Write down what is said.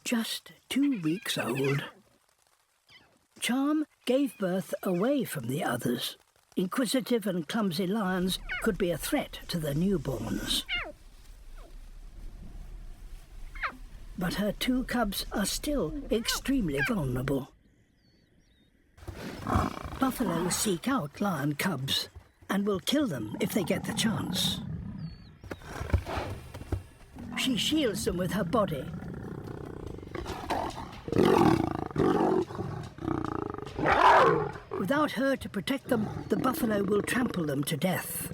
Just 2 weeks old. Charm gave birth away from the others. Inquisitive and clumsy lions could be a threat to the newborns. But her 2 cubs are still extremely vulnerable. Buffaloes seek out lion cubs and will kill them if they get the chance. She shields them with her body. Without her to protect them, the buffalo will trample them to death.